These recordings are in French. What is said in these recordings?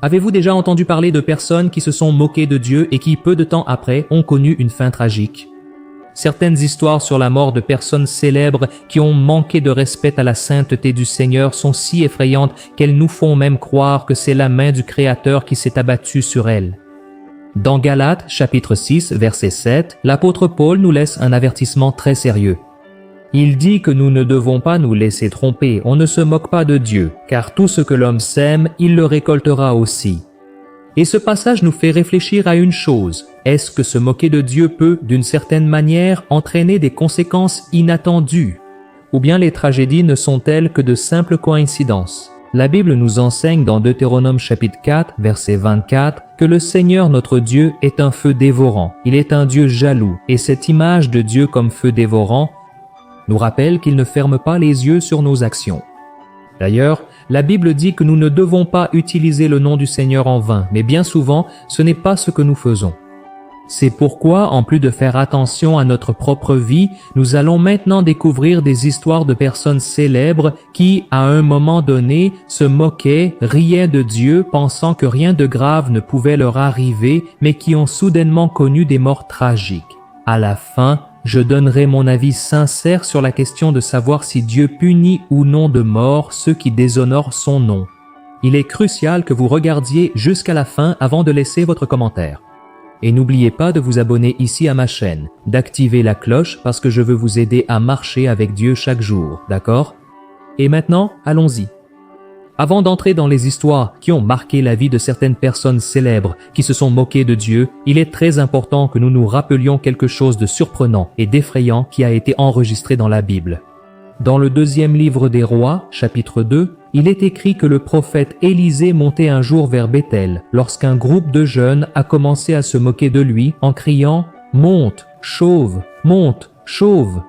Avez-vous déjà entendu parler de personnes qui se sont moquées de Dieu et qui, peu de temps après, ont connu une fin tragique? Certaines histoires sur la mort de personnes célèbres qui ont manqué de respect à la sainteté du Seigneur sont si effrayantes qu'elles nous font même croire que c'est la main du Créateur qui s'est abattue sur elles. Dans Galates, chapitre 6, verset 7, l'apôtre Paul nous laisse un avertissement très sérieux. Il dit que nous ne devons pas nous laisser tromper, on ne se moque pas de Dieu, car tout ce que l'homme sème, il le récoltera aussi. Et ce passage nous fait réfléchir à une chose. Est-ce que se moquer de Dieu peut, d'une certaine manière, entraîner des conséquences inattendues? Ou bien les tragédies ne sont-elles que de simples coïncidences? La Bible nous enseigne dans Deutéronome chapitre 4, verset 24, que le Seigneur notre Dieu est un feu dévorant. Il est un Dieu jaloux, et cette image de Dieu comme feu dévorant nous rappelle qu'il ne ferme pas les yeux sur nos actions. D'ailleurs, la Bible dit que nous ne devons pas utiliser le nom du Seigneur en vain, mais bien souvent, ce n'est pas ce que nous faisons. C'est pourquoi, en plus de faire attention à notre propre vie, nous allons maintenant découvrir des histoires de personnes célèbres qui, à un moment donné, se moquaient, riaient de Dieu, pensant que rien de grave ne pouvait leur arriver, mais qui ont soudainement connu des morts tragiques. À la fin, je donnerai mon avis sincère sur la question de savoir si Dieu punit ou non de mort ceux qui déshonorent son nom. Il est crucial que vous regardiez jusqu'à la fin avant de laisser votre commentaire. Et n'oubliez pas de vous abonner ici à ma chaîne, d'activer la cloche parce que je veux vous aider à marcher avec Dieu chaque jour, d'accord? Et maintenant, allons-y. Avant d'entrer dans les histoires qui ont marqué la vie de certaines personnes célèbres qui se sont moquées de Dieu, il est très important que nous nous rappelions quelque chose de surprenant et d'effrayant qui a été enregistré dans la Bible. Dans le 2e livre des Rois, chapitre 2, il est écrit que le prophète Élisée montait un jour vers Béthel lorsqu'un groupe de jeunes a commencé à se moquer de lui en criant « Monte, chauve, monte, chauve !»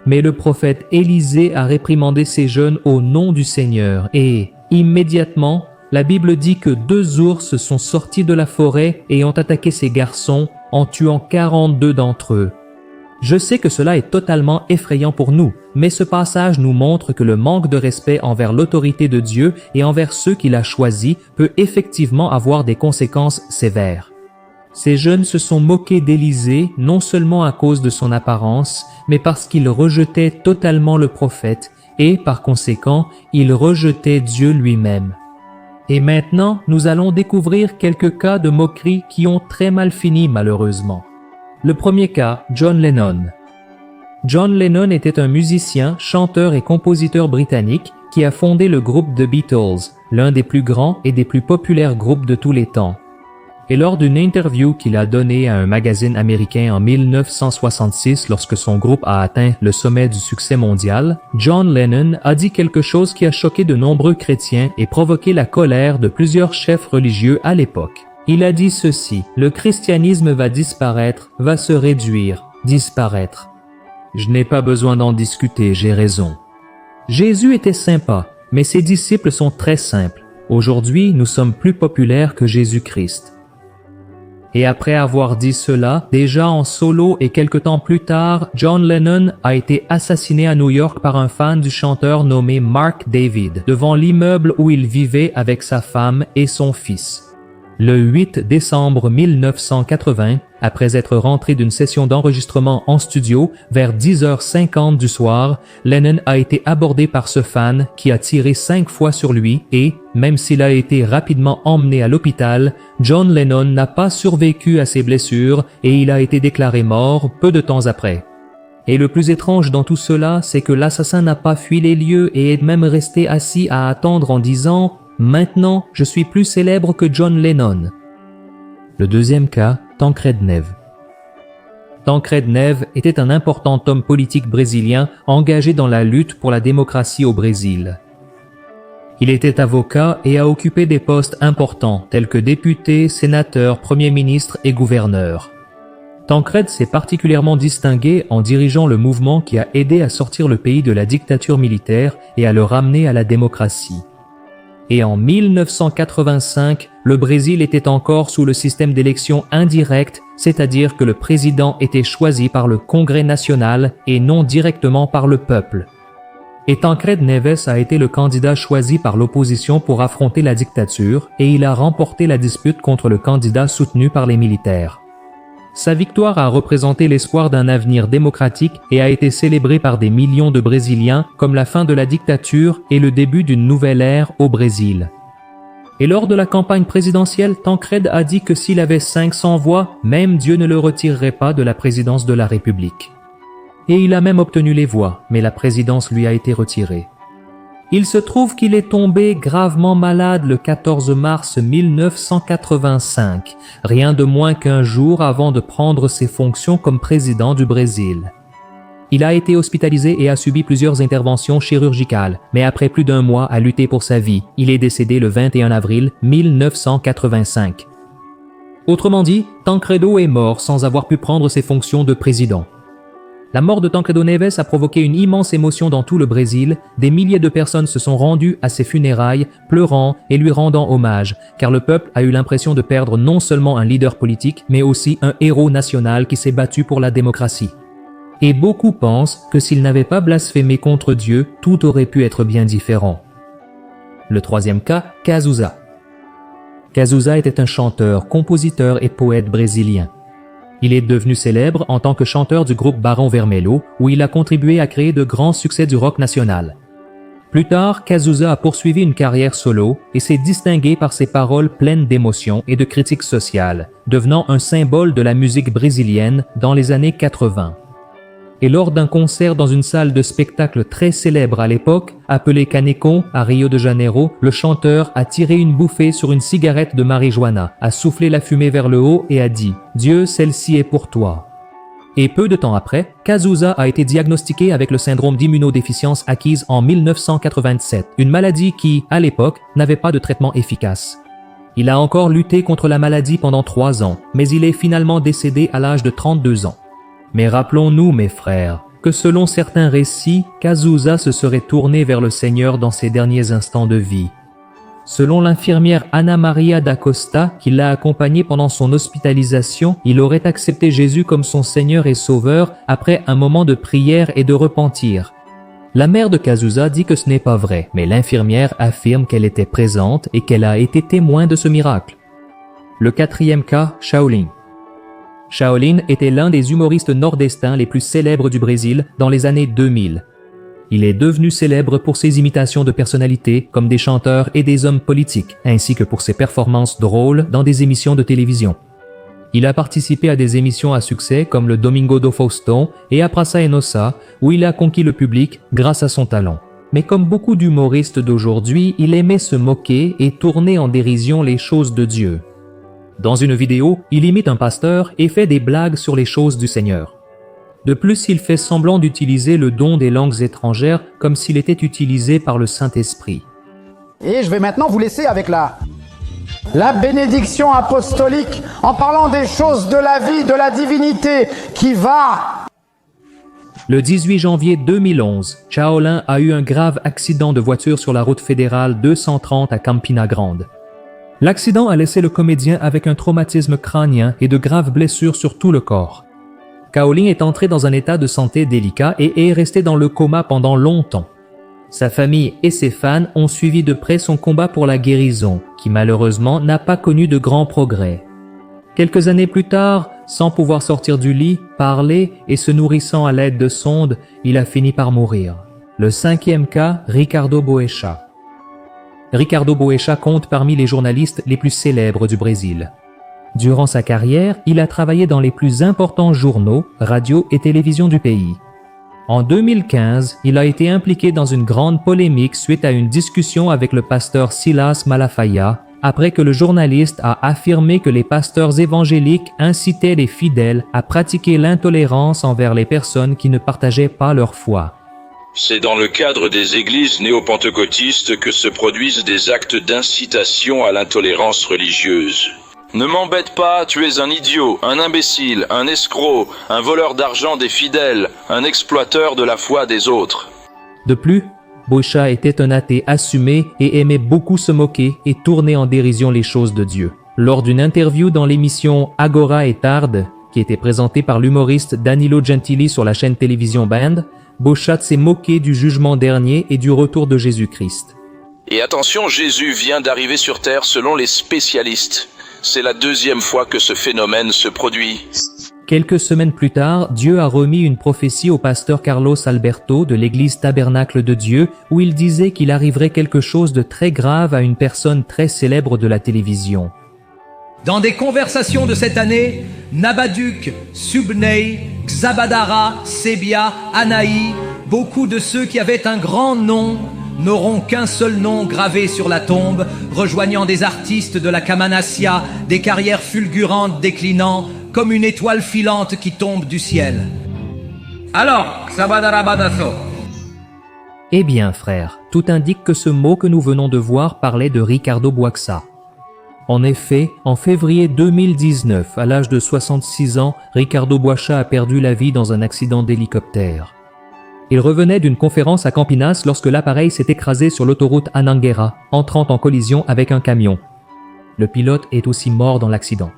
Mais le prophète Élisée a réprimandé ces jeunes au nom du Seigneur et, immédiatement, la Bible dit que 2 ours sont sortis de la forêt et ont attaqué ces garçons en tuant 42 d'entre eux. Je sais que cela est totalement effrayant pour nous, mais ce passage nous montre que le manque de respect envers l'autorité de Dieu et envers ceux qu'il a choisis peut effectivement avoir des conséquences sévères. Ces jeunes se sont moqués d'Élisée non seulement à cause de son apparence, mais parce qu'ils rejetaient totalement le prophète et, par conséquent, ils rejetaient Dieu lui-même. Et maintenant, nous allons découvrir quelques cas de moquerie qui ont très mal fini malheureusement. Le premier cas, John Lennon. John Lennon était un musicien, chanteur et compositeur britannique qui a fondé le groupe The Beatles, l'un des plus grands et des plus populaires groupes de tous les temps. Et lors d'une interview qu'il a donnée à un magazine américain en 1966 lorsque son groupe a atteint le sommet du succès mondial, John Lennon a dit quelque chose qui a choqué de nombreux chrétiens et provoqué la colère de plusieurs chefs religieux à l'époque. Il a dit ceci: « Le christianisme va disparaître, va se réduire, disparaître. » Je n'ai pas besoin d'en discuter, j'ai raison. Jésus était sympa, mais ses disciples sont très simples. Aujourd'hui, nous sommes plus populaires que Jésus-Christ. Et après avoir dit cela, déjà en solo et quelque temps plus tard, John Lennon a été assassiné à New York par un fan du chanteur nommé Mark David, devant l'immeuble où il vivait avec sa femme et son fils. Le 8 décembre 1980, après être rentré d'une session d'enregistrement en studio, vers 10h50 du soir, Lennon a été abordé par ce fan qui a tiré 5 fois sur lui et, même s'il a été rapidement emmené à l'hôpital, John Lennon n'a pas survécu à ses blessures et il a été déclaré mort peu de temps après. Et le plus étrange dans tout cela, c'est que l'assassin n'a pas fui les lieux et est même resté assis à attendre en disant « Maintenant, je suis plus célèbre que John Lennon ». Le deuxième cas, Tancred Neves. Tancred Neves était un important homme politique brésilien engagé dans la lutte pour la démocratie au Brésil. Il était avocat et a occupé des postes importants tels que député, sénateur, premier ministre et gouverneur. Tancred s'est particulièrement distingué en dirigeant le mouvement qui a aidé à sortir le pays de la dictature militaire et à le ramener à la démocratie. Et en 1985, le Brésil était encore sous le système d'élection indirecte, c'est-à-dire que le président était choisi par le Congrès national et non directement par le peuple. Et Tancred Neves a été le candidat choisi par l'opposition pour affronter la dictature et il a remporté la dispute contre le candidat soutenu par les militaires. Sa victoire a représenté l'espoir d'un avenir démocratique et a été célébrée par des millions de Brésiliens comme la fin de la dictature et le début d'une nouvelle ère au Brésil. Et lors de la campagne présidentielle, Tancred a dit que s'il avait 500 voix, même Dieu ne le retirerait pas de la présidence de la République. Et il a même obtenu les voix, mais la présidence lui a été retirée. Il se trouve qu'il est tombé gravement malade le 14 mars 1985, rien de moins qu'un jour avant de prendre ses fonctions comme président du Brésil. Il a été hospitalisé et a subi plusieurs interventions chirurgicales, mais après plus d'un mois à lutter pour sa vie, il est décédé le 21 avril 1985. Autrement dit, Tancredo est mort sans avoir pu prendre ses fonctions de président. La mort de Tancredo Neves a provoqué une immense émotion dans tout le Brésil. Des milliers de personnes se sont rendues à ses funérailles, pleurant et lui rendant hommage, car le peuple a eu l'impression de perdre non seulement un leader politique, mais aussi un héros national qui s'est battu pour la démocratie. Et beaucoup pensent que s'il n'avait pas blasphémé contre Dieu, tout aurait pu être bien différent. Le troisième cas, Cazuza. Cazuza était un chanteur, compositeur et poète brésilien. Il est devenu célèbre en tant que chanteur du groupe Barão Vermelho, où il a contribué à créer de grands succès du rock national. Plus tard, Cazuza a poursuivi une carrière solo et s'est distingué par ses paroles pleines d'émotion et de critique sociale, devenant un symbole de la musique brésilienne dans les années 80. Et lors d'un concert dans une salle de spectacle très célèbre à l'époque, appelée Caneco à Rio de Janeiro, le chanteur a tiré une bouffée sur une cigarette de marijuana, a soufflé la fumée vers le haut et a dit « Dieu, celle-ci est pour toi ». Et peu de temps après, Cazuza a été diagnostiqué avec le syndrome d'immunodéficience acquise en 1987, une maladie qui, à l'époque, n'avait pas de traitement efficace. Il a encore lutté contre la maladie pendant 3 ans, mais il est finalement décédé à l'âge de 32 ans. Mais rappelons-nous, mes frères, que selon certains récits, Cazuza se serait tourné vers le Seigneur dans ses derniers instants de vie. Selon l'infirmière Ana Maria da Costa, qui l'a accompagné pendant son hospitalisation, il aurait accepté Jésus comme son Seigneur et Sauveur après un moment de prière et de repentir. La mère de Cazuza dit que ce n'est pas vrai, mais l'infirmière affirme qu'elle était présente et qu'elle a été témoin de ce miracle. Le quatrième cas, Shaolin. Shaolin était l'un des humoristes nordestins les plus célèbres du Brésil dans les années 2000. Il est devenu célèbre pour ses imitations de personnalités comme des chanteurs et des hommes politiques, ainsi que pour ses performances drôles dans des émissions de télévision. Il a participé à des émissions à succès comme le Domingo do Faustão et a Praça é Nossa, où il a conquis le public grâce à son talent. Mais comme beaucoup d'humoristes d'aujourd'hui, il aimait se moquer et tourner en dérision les choses de Dieu. Dans une vidéo, il imite un pasteur et fait des blagues sur les choses du Seigneur. De plus, il fait semblant d'utiliser le don des langues étrangères comme s'il était utilisé par le Saint-Esprit. Et je vais maintenant vous laisser avec la bénédiction apostolique en parlant des choses de la vie, de la divinité qui va. Le 18 janvier 2011, Shaolin a eu un grave accident de voiture sur la route fédérale 230 à Campina Grande. L'accident a laissé le comédien avec un traumatisme crânien et de graves blessures sur tout le corps. Shaolin est entré dans un état de santé délicat et est resté dans le coma pendant longtemps. Sa famille et ses fans ont suivi de près son combat pour la guérison, qui malheureusement n'a pas connu de grands progrès. Quelques années plus tard, sans pouvoir sortir du lit, parler et se nourrissant à l'aide de sondes, il a fini par mourir. Le cinquième cas, Ricardo Boechat. Ricardo Boechat compte parmi les journalistes les plus célèbres du Brésil. Durant sa carrière, il a travaillé dans les plus importants journaux, radios et télévisions du pays. En 2015, il a été impliqué dans une grande polémique suite à une discussion avec le pasteur Silas Malafaia, après que le journaliste a affirmé que les pasteurs évangéliques incitaient les fidèles à pratiquer l'intolérance envers les personnes qui ne partageaient pas leur foi. C'est dans le cadre des églises néo-pentecôtistes que se produisent des actes d'incitation à l'intolérance religieuse. Ne m'embête pas, tu es un idiot, un imbécile, un escroc, un voleur d'argent des fidèles, un exploiteur de la foi des autres. De plus, Boechat était un athée assumé et aimait beaucoup se moquer et tourner en dérision les choses de Dieu. Lors d'une interview dans l'émission Agora et Tarde, qui était présentée par l'humoriste Danilo Gentili sur la chaîne télévision Band, Bochat s'est moqué du jugement dernier et du retour de Jésus-Christ. Et attention, Jésus vient d'arriver sur terre selon les spécialistes. C'est la deuxième fois que ce phénomène se produit. Quelques semaines plus tard, Dieu a remis une prophétie au pasteur Carlos Alberto de l'église Tabernacle de Dieu où il disait qu'il arriverait quelque chose de très grave à une personne très célèbre de la télévision. Dans des conversations de cette année, Nabaduk, Subnei, Xabadara, Sebia, Anaï, beaucoup de ceux qui avaient un grand nom n'auront qu'un seul nom gravé sur la tombe, rejoignant des artistes de la Kamanassia, des carrières fulgurantes déclinant, comme une étoile filante qui tombe du ciel. Alors, Xabadara Badasso. Eh bien, frère, tout indique que ce mot que nous venons de voir parlait de Ricardo Boixa. En effet, en février 2019, à l'âge de 66 ans, Ricardo Boixa a perdu la vie dans un accident d'hélicoptère. Il revenait d'une conférence à Campinas lorsque l'appareil s'est écrasé sur l'autoroute Anhanguera, entrant en collision avec un camion. Le pilote est aussi mort dans l'accident.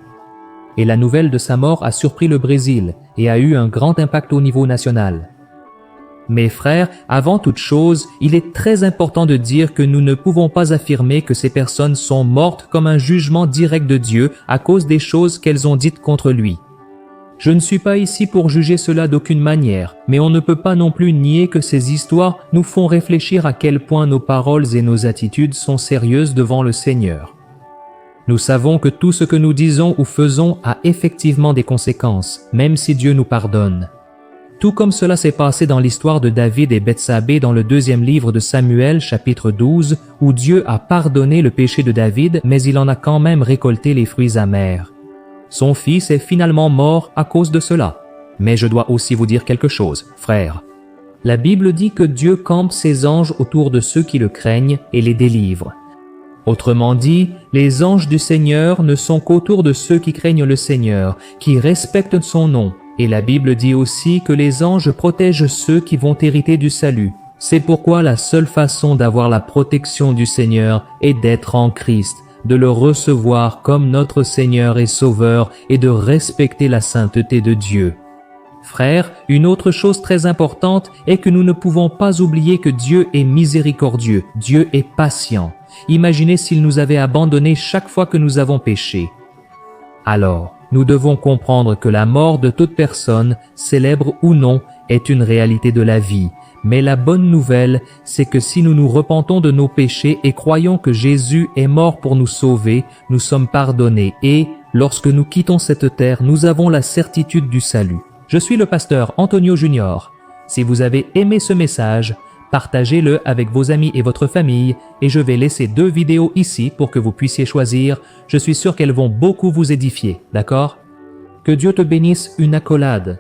Et la nouvelle de sa mort a surpris le Brésil et a eu un grand impact au niveau national. Mes frères, avant toute chose, il est très important de dire que nous ne pouvons pas affirmer que ces personnes sont mortes comme un jugement direct de Dieu à cause des choses qu'elles ont dites contre lui. Je ne suis pas ici pour juger cela d'aucune manière, mais on ne peut pas non plus nier que ces histoires nous font réfléchir à quel point nos paroles et nos attitudes sont sérieuses devant le Seigneur. Nous savons que tout ce que nous disons ou faisons a effectivement des conséquences, même si Dieu nous pardonne. Tout comme cela s'est passé dans l'histoire de David et Bethsabée dans le 2e livre de Samuel, chapitre 12, où Dieu a pardonné le péché de David, mais il en a quand même récolté les fruits amers. Son fils est finalement mort à cause de cela. Mais je dois aussi vous dire quelque chose, frères. La Bible dit que Dieu campe ses anges autour de ceux qui le craignent et les délivre. Autrement dit, les anges du Seigneur ne sont qu'autour de ceux qui craignent le Seigneur, qui respectent son nom. Et la Bible dit aussi que les anges protègent ceux qui vont hériter du salut. C'est pourquoi la seule façon d'avoir la protection du Seigneur est d'être en Christ, de le recevoir comme notre Seigneur et Sauveur et de respecter la sainteté de Dieu. Frères, une autre chose très importante est que nous ne pouvons pas oublier que Dieu est miséricordieux, Dieu est patient. Imaginez s'il nous avait abandonnés chaque fois que nous avons péché. Alors, nous devons comprendre que la mort de toute personne, célèbre ou non, est une réalité de la vie. Mais la bonne nouvelle, c'est que si nous nous repentons de nos péchés et croyons que Jésus est mort pour nous sauver, nous sommes pardonnés et, lorsque nous quittons cette terre, nous avons la certitude du salut. Je suis le pasteur Antonio Junior. Si vous avez aimé ce message, partagez-le avec vos amis et votre famille et je vais laisser 2 vidéos ici pour que vous puissiez choisir. Je suis sûr qu'elles vont beaucoup vous édifier, d'accord? Que Dieu te bénisse une accolade.